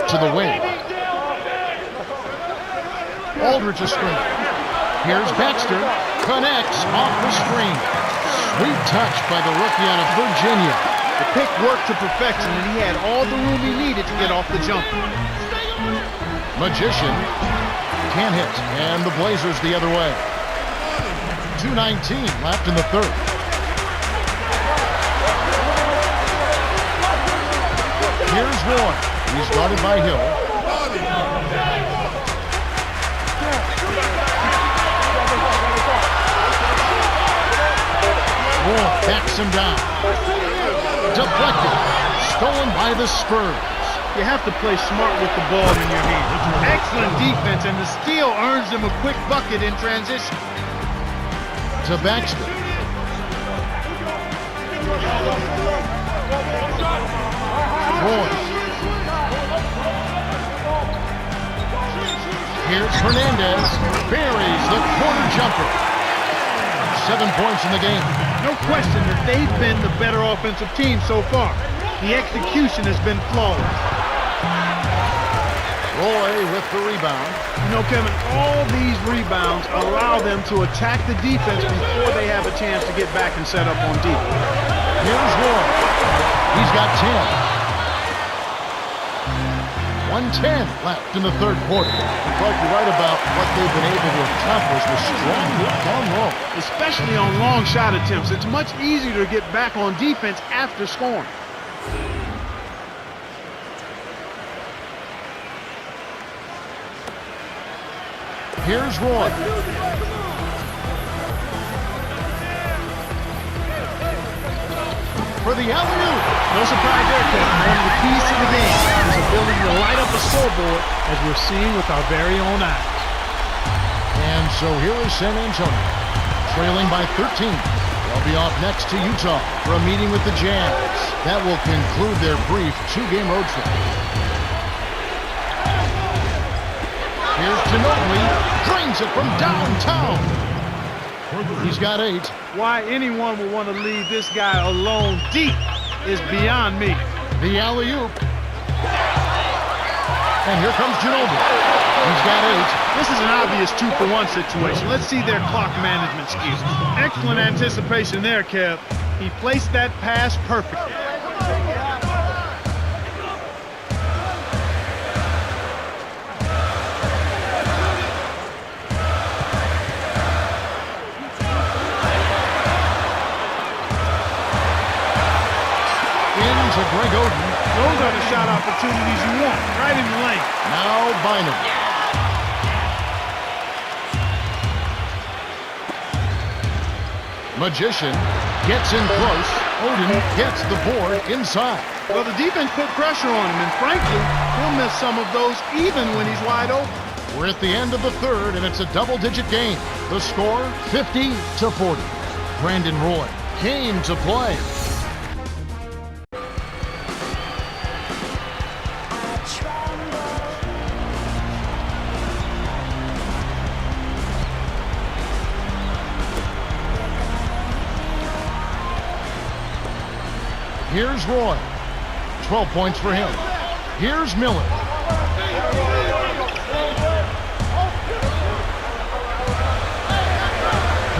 To the wing. Aldridge a screen. Here's Baxter. Connects off the screen. Sweet touch by the rookie out of Virginia. The pick worked to perfection, and he had all the room he needed to get off the jumper. Magician can't hit, and the Blazers the other way. 2:19 left in the third. Here's Roy. He's guarded by Hill. Roy backs him down. Deflected. Stolen by the Spurs. You have to play smart with the ball in your hand. Excellent defense, and the steal earns them a quick bucket in transition. To Baxter. Roy. Here's Hernandez. Buries the corner jumper. 7 points in the game. No question that they've been the better offensive team so far. The execution has been flawless. Roy with the rebound. You know, Kevin, all these rebounds allow them to attack the defense before they have a chance to get back and set up on defense. Here's Roy. He's got 10. 1:10 left in the third quarter. But you're right about what they've been able to accomplish with strong work down low. Especially on long shot attempts. It's much easier to get back on defense after scoring. Here's Roy. For the alley-oop. No surprise there, Kevin. One of the keys to the game is the ability to light up a scoreboard, as we're seeing with our very own eyes. And so here is San Antonio, trailing by 13. They'll be off next to Utah for a meeting with the Jazz. That will conclude their brief two-game road trip. Here's Ginobili, drains it from downtown. He's got 8. Why anyone would want to leave this guy alone deep is beyond me. The alley-oop. And here comes Ginobili. He's got 8. This is an obvious 2-for-1 situation. Let's see their clock management skills. Excellent anticipation there, Kev. He placed that pass perfectly. To Greg Oden. Those are the shot opportunities you want, right in the lane. Now Bynum. Magician gets in close. Oden gets the board inside. Well, the defense put pressure on him, and frankly, he'll miss some of those even when he's wide open. We're at the end of the third, and it's a double-digit game. The score, 50-40. Brandon Roy came to play. Here's Roy. 12 points for him. Here's Miller.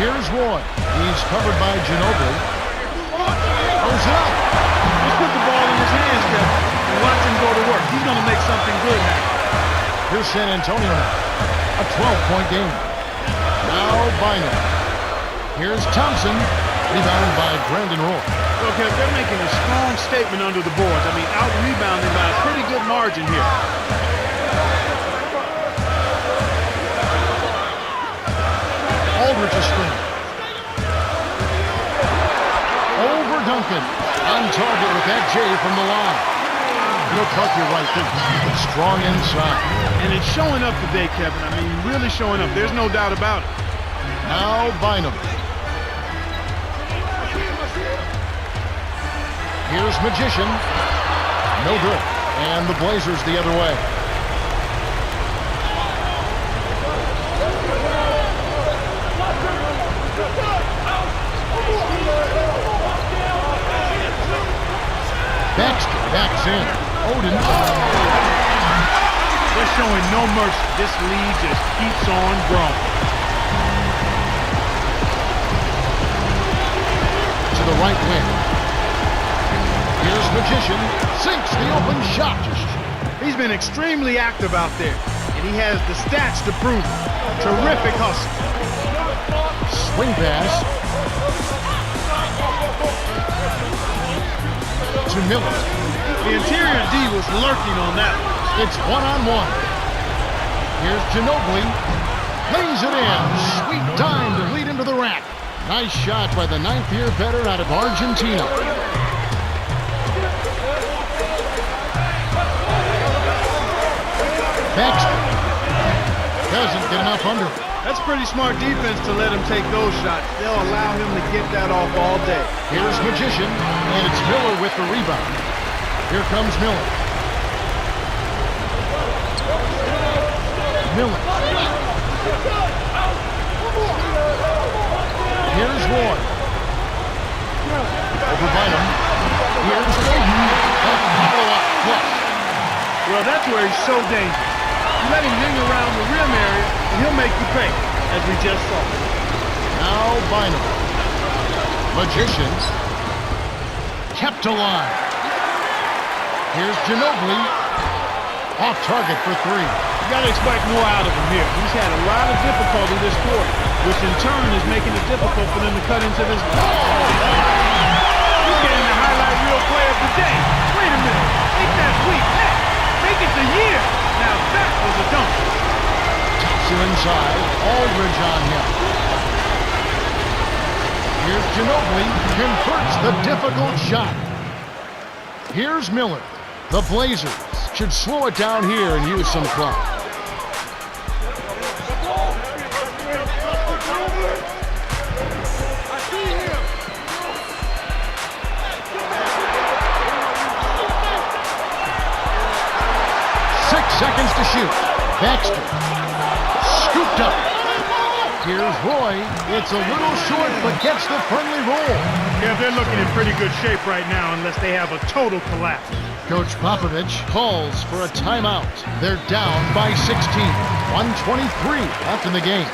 Here's Roy. He's covered by Ginobili. Throws it up. Just put the ball in his hands, Kevin, and watch him go to work. He's going to make something good happen. Here's San Antonio now. A 12-point game. Now Bynum. Here's Thompson. Rebounded by Brandon Roy. Okay, they're making a strong statement under the boards. I mean, out-rebounding by a pretty good margin here. Aldridge a screen. Over Duncan. On target with that J from the line. You'll cut you right there. Strong inside. And it's showing up today, Kevin. I mean, really showing up. There's no doubt about it. Now Bynum. Here's Magician. No good. And the Blazers the other way. Backs in. Odin. They're showing no mercy. This lead just keeps on growing. To the right wing. Here's Magician. Sinks the open shot. He's been extremely active out there, and he has the stats to prove it. Terrific hustle. Swing pass. To Miller. The interior D was lurking on that one. It's one-on-one. Here's Ginobili. Lays it in. Sweet time to lead into the rack. Nice shot by the ninth-year veteran out of Argentina. Baxter. Doesn't get enough under it. That's pretty smart defense to let him take those shots. They'll allow him to get that off all day. Here's Magician, and it's Miller with the rebound. Here comes Miller. Miller. Here's Roy. Over Bynum. Here's Odin. A follow-up flush. Well, that's where he's so dangerous. You let him hang around the rim area, and he'll make you pay, as we just saw. Now Bynum. Magician. Kept alive. Here's Ginobili. Off target for three. You got to expect more out of him here. He's had a lot of difficulty this quarter, which in turn is making it difficult for them to cut into this ball. He's getting the highlight reel play of the day. Wait a minute. Make that week. Heck, make it the year. Now that was a dunk. Tops it inside. Aldridge on him. Here's Ginobili. Converts the difficult shot. Here's Miller. The Blazers should slow it down here and use some clock. Seconds to shoot. Baxter. Scooped up. Here's Roy. It's a little short, but gets the friendly roll. Yeah, they're looking in pretty good shape right now unless they have a total collapse. Coach Popovich calls for a timeout. They're down by 16. 1:23 left in the game.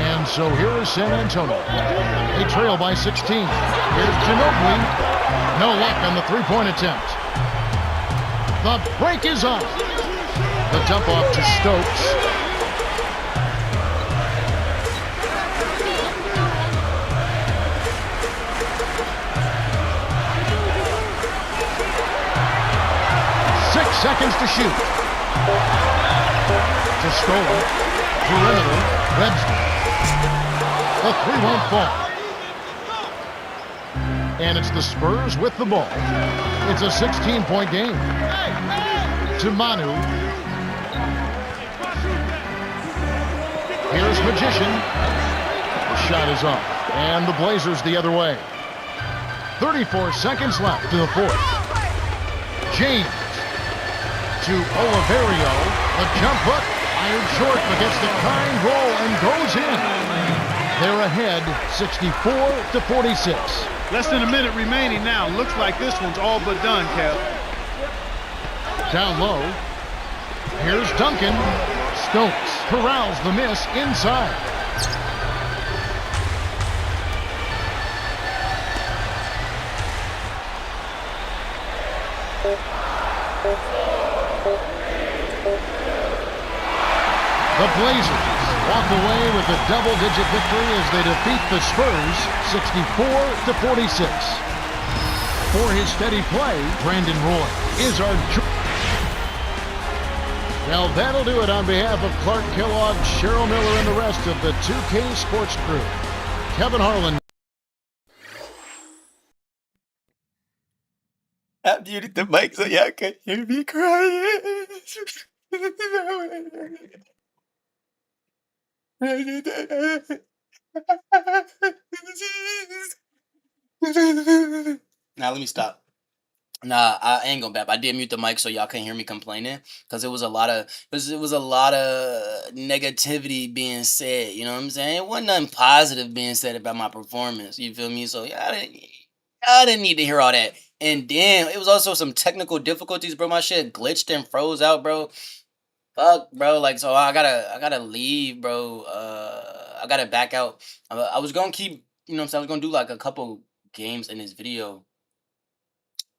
And so here is San Antonio. They trail by 16. Here's Ginobili. No luck on the three-point attempt. The break is up. The dump off to Stokes. Seconds to shoot. To Scola. Perimeter. Webster. The three won't fall. And it's the Spurs with the ball. It's a 16-point game. To Manu. Here's Magician. The shot is up. And the Blazers the other way. 34 seconds left in the fourth. James. To Oliverio, the jump hook, fired short, but gets the kind roll and goes in. They're ahead, 64-46. Less than a minute remaining now. Looks like this one's all but done, Kev. Down low, here's Duncan. Stokes corrals the miss inside. The Blazers walk away with a double-digit victory as they defeat the Spurs 64-46. For his steady play, Brandon Roy is our... Well, that'll do it on behalf of Clark Kellogg, Cheryl Miller, and the rest of the 2K Sports crew. Kevin Harlan. I muted the mic so y'all could hear me crying. Now let me stop. Nah, I ain't gonna bap. I did mute the mic so y'all couldn't hear me complaining because it was a lot of negativity being said. You know what I'm saying? It wasn't nothing positive being said about my performance. You feel me? So y'all didn't need to hear all that. And then it was also some technical difficulties, bro. My shit glitched and froze out, bro. Fuck, bro. Like, so I gotta leave, bro. I gotta back out. I was gonna keep, you know what I'm saying? I was gonna do like a couple games in this video,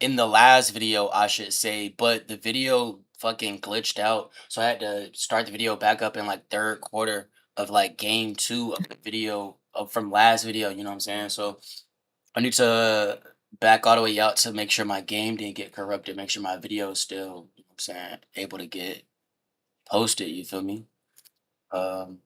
in the last video, I should say, but the video fucking glitched out. So I had to start the video back up in like third quarter of like game two of the video from last video, you know what I'm saying? So I need to back all the way out to make sure my game didn't get corrupted, make sure my video is still, you know what I'm saying, able to get posted, you feel me? Um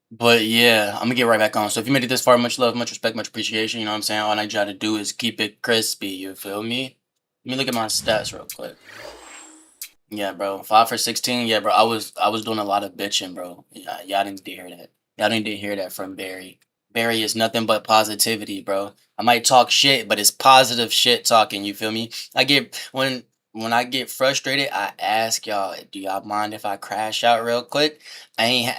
But yeah, I'm gonna get right back on. So if you made it this far, much love, much respect, much appreciation. You know what I'm saying? All I need y'all to do is keep it crispy. You feel me? Let me look at my stats real quick. Yeah, bro. 5 for 16. Yeah, bro. I was doing a lot of bitching, bro. Yeah, y'all didn't need to hear that. Y'all didn't need to hear that from Barry. Barry is nothing but positivity, bro. I might talk shit, but it's positive shit talking. You feel me? I get when I get frustrated, I ask y'all, do y'all mind if I crash out real quick? I ain't.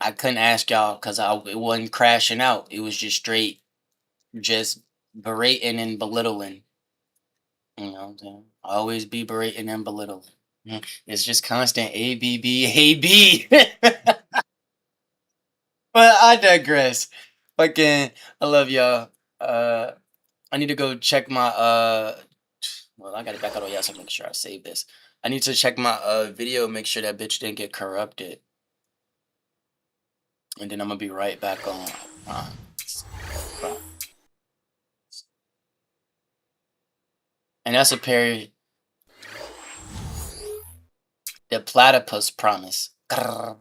I couldn't ask y'all because it wasn't crashing out. It was just straight, just berating and belittling. You know what I'm saying? I always be berating and belittling. It's just constant A B B A B. But I digress. Fucking, I love y'all. Uh, I need to go check my Well, I gotta back out of y'all so I can make sure I save this. I need to check my video, make sure that bitch didn't get corrupted, and then I'm gonna be right back on. Uh, and that's a Perry, the platypus promise. Grrr.